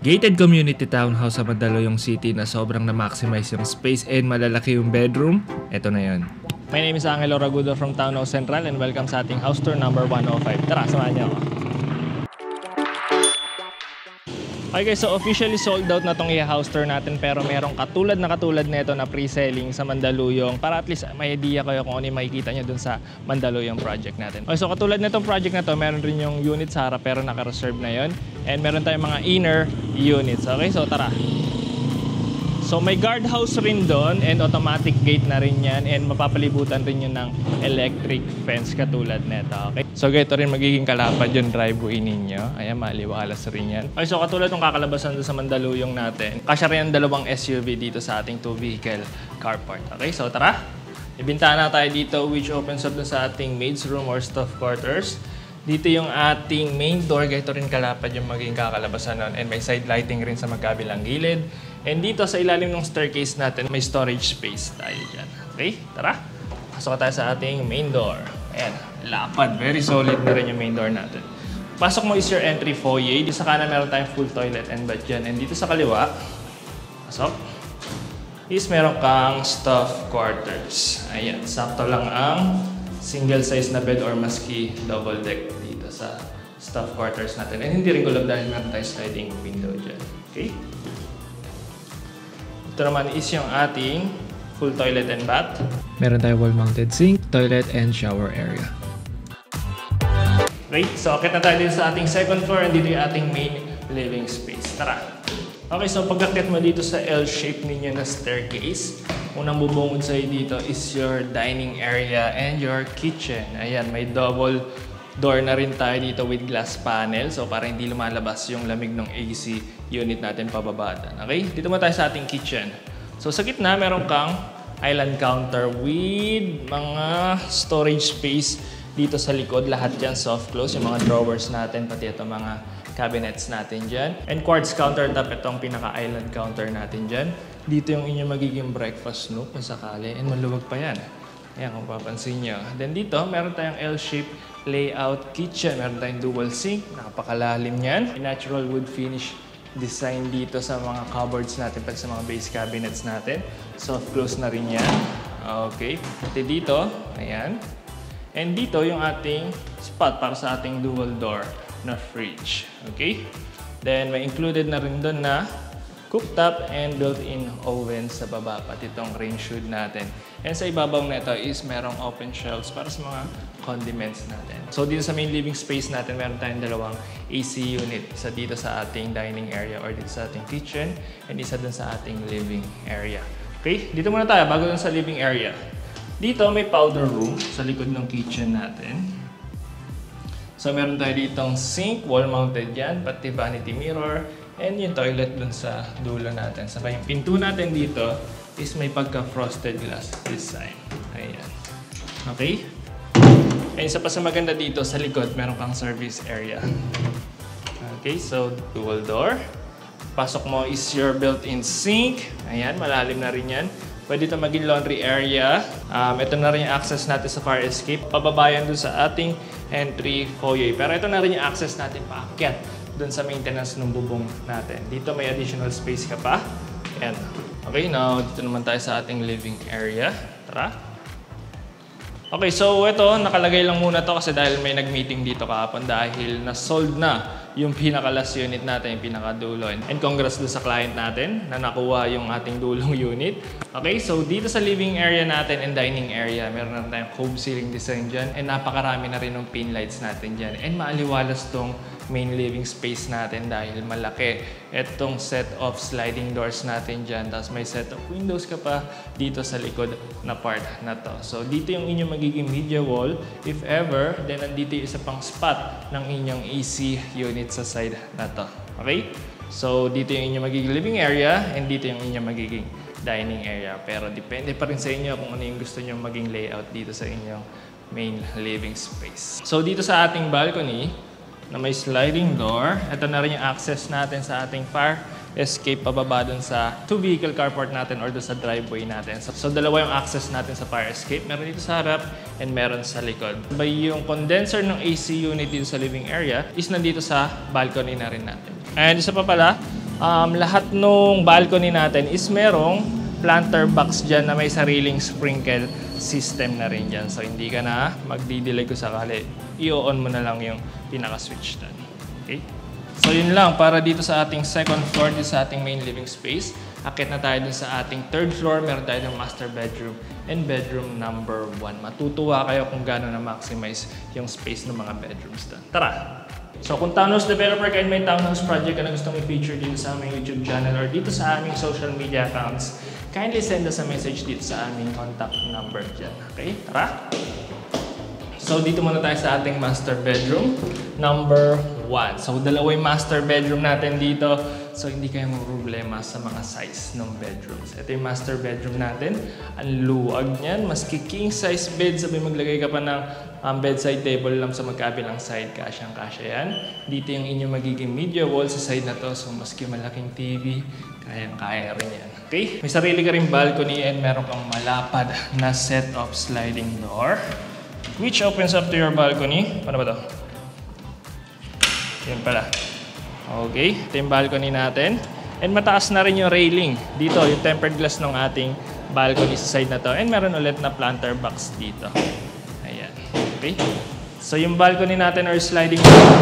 Gated community townhouse sa Mandaluyong City na sobrang na-maximize yung space and malalaki yung bedroom. Ito na yun. My name is Angelo Ragudo from Townhouse Central and welcome sa ating house tour number 105. Tara, samahan niyo ako. Okay guys, so officially sold out na tong i-house tour natin pero merong katulad nito na pre-selling sa Mandaluyong para at least may idea kayo kung ano yung makikita nyo dun sa Mandaluyong project natin. Okay, so katulad nitong project na to, meron rin yung unit sa harap pero naka-reserve na yon. And meron tayong mga inner units. Okay, so tara. So may guardhouse rin doon and automatic gate na rin yan and mapapalibutan rin yun ng electric fence katulad nito. Okay? So ito rin magiging kalapad yung driveway ninyo. Ayan, maliwalas rin yan. Okay, so katulad ng kakalabasan doon sa Mandaluyong natin, kasya rin ang dalawang SUV dito sa ating 2-vehicle carport. Okay, so tara. Ibintana tayo dito which opens up doon sa ating maid's room or staff quarters. Dito yung ating main door, ito rin kalapad yung magiging kakalabasan nun. And may side lighting rin sa magkabilang gilid. And dito sa ilalim ng staircase natin, may storage space tayo dyan. Okay, tara. Pasok tayo sa ating main door. Ayan, lapad. Very solid na rin yung main door natin. Pasok mo is your entry foyer. Dito sa kanan meron tayong full toilet and bath dyan. And dito sa kaliwa, pasok, is meron kang staff quarters. Ayan, sakto lang ang single size na bed or maski double deck dito sa staff quarters natin. And hindi rin gulab dahil meron tayong sliding window dyan. Okay? Ito naman is yung ating full toilet and bath. Meron tayong wall-mounted sink, toilet, and shower area. Right, so akit na tayo din sa ating second floor and dito yung ating main living space. Tara! Okay, so pag-akit mo dito sa L-shape ninyo na staircase, unang bubungod sa'yo dito is your dining area and your kitchen. Ayan, may double door na rin tayo dito with glass panel. So para hindi lumalabas yung lamig ng AC unit natin pababatan. Okay, dito mo tayo sa ating kitchen. So sa gitna, meron kang island counter with mga storage space dito sa likod. Lahat yan soft close, yung mga drawers natin, pati ito mga cabinets natin dyan. And quartz countertop, itong pinaka-island counter natin dyan. Dito yung inyong magiging breakfast nook kung sakali. And maluwag pa yan. Ayan, kung papansin nyo. Then dito, meron tayong L-shaped layout kitchen. Meron tayong dual sink. Napakalalim yan. Natural wood finish design dito sa mga cupboards natin, pati sa mga base cabinets natin. Soft close na rin yan. Okay. Pati dito, ayan. And dito yung ating spot para sa ating dual door na fridge. Okay? Then may included na rin doon na cooktop and built-in oven sa baba, pati itong range hood natin. And sa ibabaw nito is merong open shelves para sa mga condiments natin. So dito sa main living space natin, meron tayong dalawang AC unit. Isa dito sa ating dining area or dito sa ating kitchen and isa dun sa ating living area. Okay, dito muna tayo bago dun sa living area. Dito may powder room sa likod ng kitchen natin. So meron tayo ditong sink, wall-mounted yan, pati vanity mirror, and yung toilet dun sa dulo natin. Saka yung pinto natin dito is may pagka-frosted glass design. Ayan. Okay? And isa pa sa maganda dito, sa likod, meron kang service area. Okay, so dual door. Pasok mo is your built-in sink. Ayan, malalim na rin yan. Pwede ito maging laundry area. Ito na rin yung access natin sa fire escape. Pababayan dun sa ating entry foyer. Pero ito na rin yung access natin paakyat dun sa maintenance ng bubong natin. Dito may additional space ka pa. Ayan. Okay, now dito naman tayo sa ating living area. Tara. Okay, so ito, nakalagay lang muna to kasi dahil may nag-meeting dito kahapon dahil na-sold na yung pinaka-last unit natin, yung pinaka-dulo. And congrats doon sa client natin na nakuha yung ating dulong unit. Okay, so dito sa living area natin and dining area, meron na tayong cove ceiling design dyan and napakarami na rin ng pin lights natin dyan. And maaliwalas tong main living space natin dahil malaki itong set of sliding doors natin dyan. Tapos may set of windows ka pa dito sa likod na part na to. So dito yung inyong magiging media wall. If ever, then nandito yung isa pang spot ng inyong AC unit sa side na to. Okay? So dito yung inyong magiging living area and dito yung inyong magiging dining area. Pero depende pa rin sa inyo kung ano yung gusto nyo maging layout dito sa inyong main living space. So dito sa ating balcony, na may sliding door. Ito na rin yung access natin sa ating fire escape pababa dun sa 2-vehicle carport natin or dun sa driveway natin. So dalawa yung access natin sa fire escape. Meron dito sa harap and meron sa likod. By yung condenser ng AC unit dito sa living area is nandito sa balcony na rin natin. And isa pa pala, lahat ng balcony natin is merong planter box dyan na may sariling sprinkle system na rin dyan. So hindi ka na magdidelay kung sakali. I-on mo na lang yung pinaka-switch dyan. Okay? So yun lang para dito sa ating second floor, dito sa ating main living space. Akit na tayo dun sa ating third floor. Meron tayo ng master bedroom and bedroom number 1. Matutuwa kayo kung gano'n na-maximize yung space ng mga bedrooms dun. Tara! So kung townhouse developer ka and may townhouse project ka na gustong i-feature dito sa aming YouTube channel or dito sa aming social media accounts, kindly send us a message dito sa aming contact number dyan. Okay? Tara! So dito muna tayo sa ating master bedroom number 1. So dalawa yung master bedroom natin dito. So hindi kayo problema sa mga size ng bedrooms. Ito yung master bedroom natin. Ang luwag niyan. Maski king size bed, sabi maglagay ka pa ng bedside table lang sa magkabilang side. Kasyang-kasya yan. Dito yung inyong magiging media wall sa side na to. So maski malaking TV, kayang-kaya rin yan. Okay? May sarili ka rin balcony and meron kang malapad na set of sliding door, which opens up to your balcony. Paano ba to? Yan pala. Okay, ito yung balcony natin. And mataas na rin yung railing. Dito, yung tempered glass ng ating balcony sa side na to. And meron ulit na planter box dito. Ayan. Okay. So yung balcony natin or sliding door.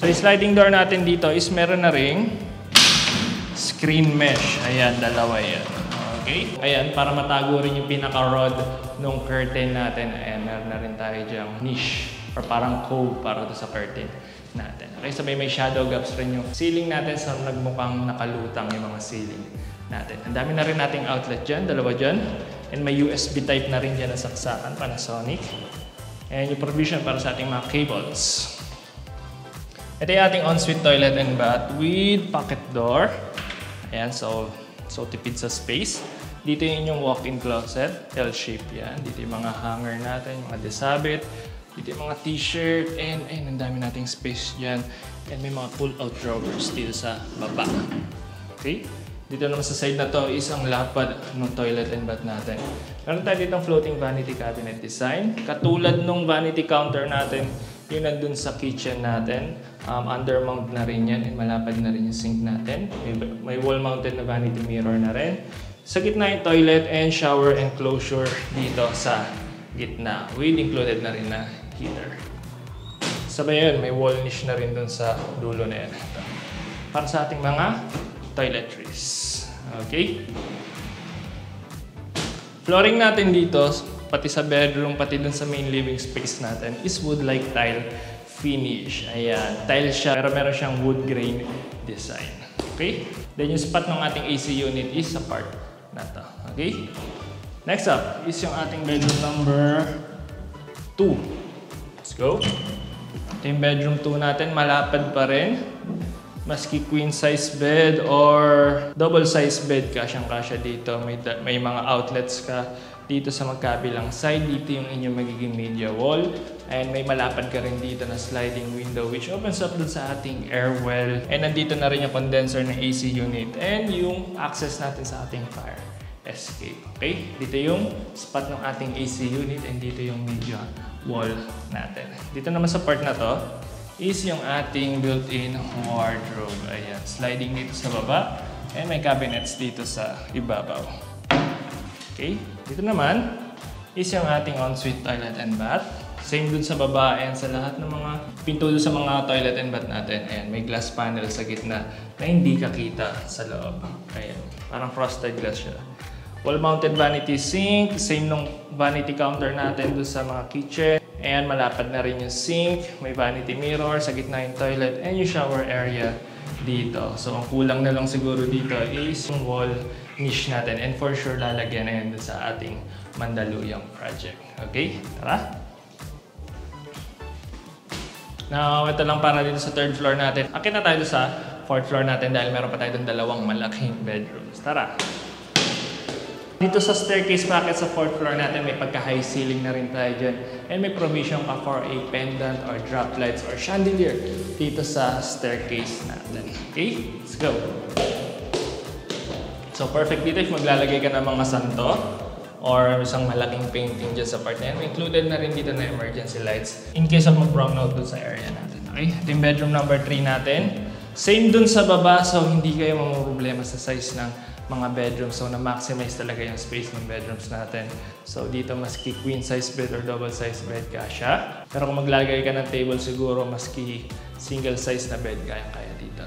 So yung sliding door natin dito is meron na ring screen mesh. Ayan, dalawa yan. Okay. Ayan, para matago rin yung pinaka-rod ng curtain natin. Ayan, meron na rin tayo dyang niche or parang cove para sa curtain natin. Okay, sabay may shadow gaps rin yung ceiling natin sa nagmukhang nakalutang yung mga ceiling natin. Ang dami na rin nating outlet dyan, dalawa dyan. And may USB type na rin dyan na saksakan, Panasonic. And yung provision para sa ating mga cables. Ito yung ating ensuite toilet and bath with pocket door. Ayan, so tipid sa space. Dito yung inyong walk-in closet, L-shape yan. Dito yung mga hanger natin, mga desabit. Dito yung mga t-shirt, and ang dami nating space dyan. And may mga pull-out drawers dito sa baba. Okay? Dito naman sa side na to is ang lapad ng toilet and bath natin. Meron tayo dito floating vanity cabinet design. Katulad nung vanity counter natin, yung nandun sa kitchen natin. Undermount na rin yan, and malapad na rin yung sink natin. May wall-mounted na vanity mirror na rin. Sa gitna yung toilet and shower enclosure dito sa gitna. With included na rin na heater. Sabay yun, may wall niche na rin dun sa dulo na yan. Para sa ating mga toiletries. Okay? Flooring natin dito, pati sa bedroom, pati dun sa main living space natin, is wood-like tile finish. Ayan, tile siya, pero meron siyang wood grain design. Okay? Then yung spot ng ating AC unit is sa part na to. Okay? Next up is yung ating bedroom number 2. Let's go. Ito yung bedroom 2 natin. Malapad pa rin. Maski queen size bed or double size bed, kasyang-kasya dito. May mga outlets ka dito sa magkabilang side. Dito yung inyong magiging media wall. And may malapad ka rin dito na sliding window which opens up dun sa ating air well. And nandito na rin yung condenser ng AC unit. And yung access natin sa ating fire escape. Okay? Dito yung spot ng ating AC unit and dito yung media wall natin. Dito naman sa part na to is yung ating built-in wardrobe. Ayan. Sliding dito sa baba and may cabinets dito sa ibabaw. Okay? Dito naman is yung ating ensuite toilet and bath. Same dun sa baba and sa lahat ng mga pinto dun sa mga toilet and bath natin. Ayan. May glass panel sa gitna na hindi kakita sa loob. Ayan. Parang frosted glass siya. Wall-mounted vanity sink, same nung vanity counter natin doon sa mga kitchen. And malapad na rin yung sink, may vanity mirror, sa gitna yung toilet, and yung shower area dito. So ang kulang na lang siguro dito is yung wall niche natin. And for sure, lalagyan na yun doon sa ating Mandaluyong project. Okay? Tara! Now, ito lang para dito sa third floor natin. Akit na tayo sa fourth floor natin dahil meron pa tayo doon dalawang malaking bedrooms. Tara! Dito sa staircase bracket sa fourth floor natin, may pagka-high ceiling na rin tayo dyan. And may provision ka for a pendant or drop lights or chandelier dito sa staircase natin. Okay? Let's go! So perfect dito if maglalagay ka ng mga santo or isang malaking painting dyan sa part na yan. May included na rin dito na emergency lights in case of mag-brownout doon sa area natin. Okay? Ito yung bedroom number 3 natin. Same dun sa baba, so hindi kayo mamumroblema sa size ng mga bedrooms. So na-maximize talaga yung space ng bedrooms natin. So dito maski queen size bed or double size bed kasya. Pero kung maglalagay ka ng table siguro maski single size na bed kaya dito.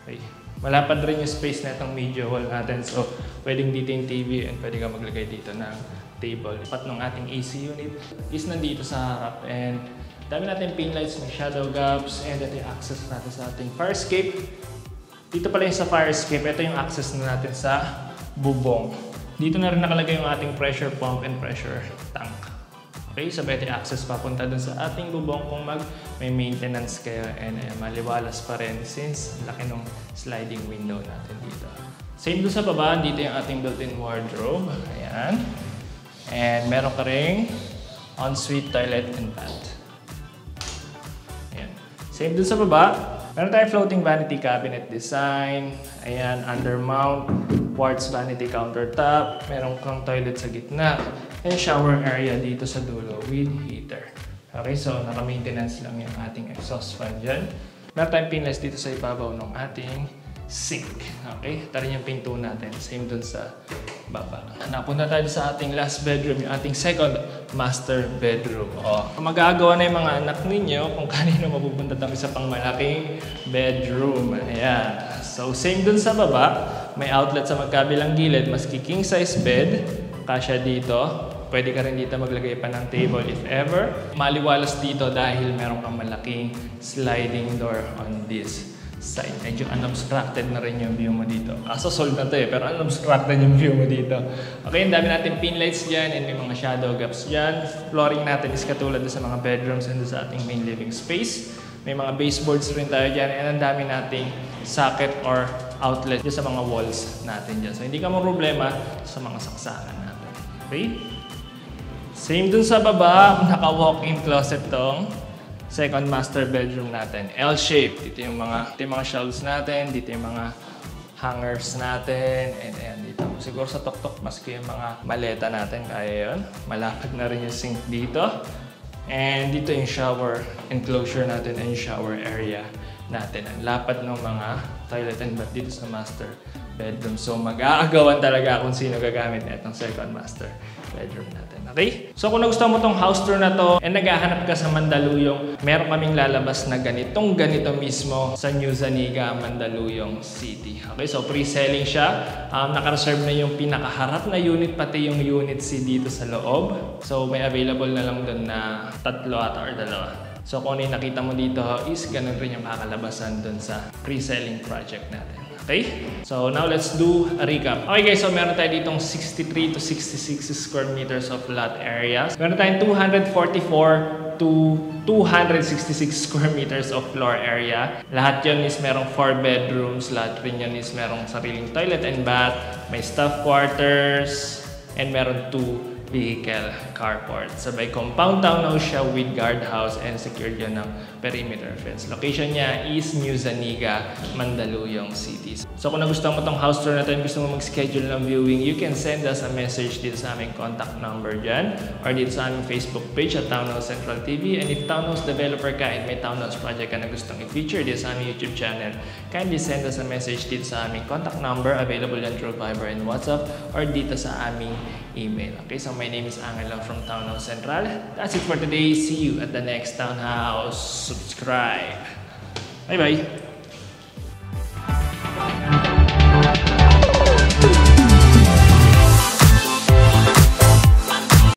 Okay. Malapad rin yung space na itong media wall natin. So pwedeng dito yung TV and pwede ka maglagay dito ng table. Pat ng ating AC unit is nandito sa harap and dami natin pin lights, may shadow gaps, and ito yung access natin sa ating fire escape. Dito pala yung sa fire escape, ito yung access na natin sa bubong. Dito na rin nakalagay yung ating pressure pump and pressure tank. Okay, sabay ito yung access papunta dun sa ating bubong kung may maintenance kayo and maliwalas pa rin since laki ng sliding window natin dito. Same dun sa baba, dito yung ating built-in wardrobe. Ayan. And meron ka ring ensuite toilet and bath. Ayan. Same dun sa baba. Meron tayong floating vanity cabinet design. Ayan, undermount, quartz vanity countertop. Meron kang toilet sa gitna. And shower area dito sa dulo with heater. Okay, so naka-maintenance lang yung ating exhaust fan dyan. Meron tayong pinless dito sa ibabaw ng ating sink. Okay, ito rin yung pinto natin. Same dun sa baba. Napunta tayo sa ating last bedroom, yung ating second master bedroom. Magagawa na yung mga anak ninyo kung kanino mapupunta tayo sa pangmalaking bedroom. Ayan. So, same dun sa baba. May outlet sa magkabilang gilid. Maski king size bed, kasya dito. Pwede ka rin dito maglagay pa ng table if ever. Maliwalas dito dahil meron kang malaking sliding door on this side. Medyo unobstructed na rin yung view mo dito. Kaso sold na to pero unobstructed yung view mo dito. Okay, ang dami natin pin lights dyan and may mga shadow gaps dyan. Flooring natin is katulad sa mga bedrooms and sa ating main living space. May mga baseboards rin tayo dyan and ang dami nating socket or outlet dyan sa mga walls natin dyan. So hindi ka mo problema sa mga saksakan natin. Okay? Same dun sa baba, naka-walk-in closet tong second master bedroom natin. L-shape. Dito yung mga shelves natin, dito yung mga hangers natin, and ayan dito. Siguro sa tok-tok, maski yung mga maleta natin, kaya yun. Malapad na rin yung sink dito. And dito yung shower enclosure natin and shower area natin. Ang lapad ng mga toilet and bath dito sa master bedroom. So mag-aagawan talaga kung sino gagamit na itong second master bedroom natin. Okay? So kung nagustuhan mo tong house tour na to and naghahanap ka sa Mandaluyong, meron kaming lalabas na ganito mismo sa New Zaniga, Mandaluyong City. Okay? So pre-selling siya. Naka-reserve na yung pinakaharap na unit, pati yung unit C dito sa loob. So may available na lang dun na 3 ata or 2. So kung ano yung nakita mo dito is ganun rin yung kakalabasan dun sa pre-selling project natin. Okay? So now let's do a recap. Okay guys, so meron tayo ditong 63 to 66 square meters of lot area. Meron tayong 244 to 266 square meters of floor area. Lahat yun is merong 4 bedrooms. Lahat rin yun is merong sariling toilet and bath. May staff quarters. And meron 2 vehicle carport. Sabay compound townhouse siya with guardhouse and secured yun ng perimeter fence. Location niya is New Zaniga, Mandaluyong City. So kung nagustuhan mo tong house tour na ito and gusto mo mag-schedule ng viewing, you can send us a message dito sa aming contact number dyan or dito sa aming Facebook page at Townhouse Central TV. And if townhouse developer ka and may townhouse project ka na gustong i-feature dito sa aming YouTube channel, kindly send us a message dito sa aming contact number, available yan through Viber and WhatsApp or dito sa aming email. Okay, so my name is Angel from Townhouse Central. That's it for today. See you at the next Townhouse. Subscribe. Bye-bye.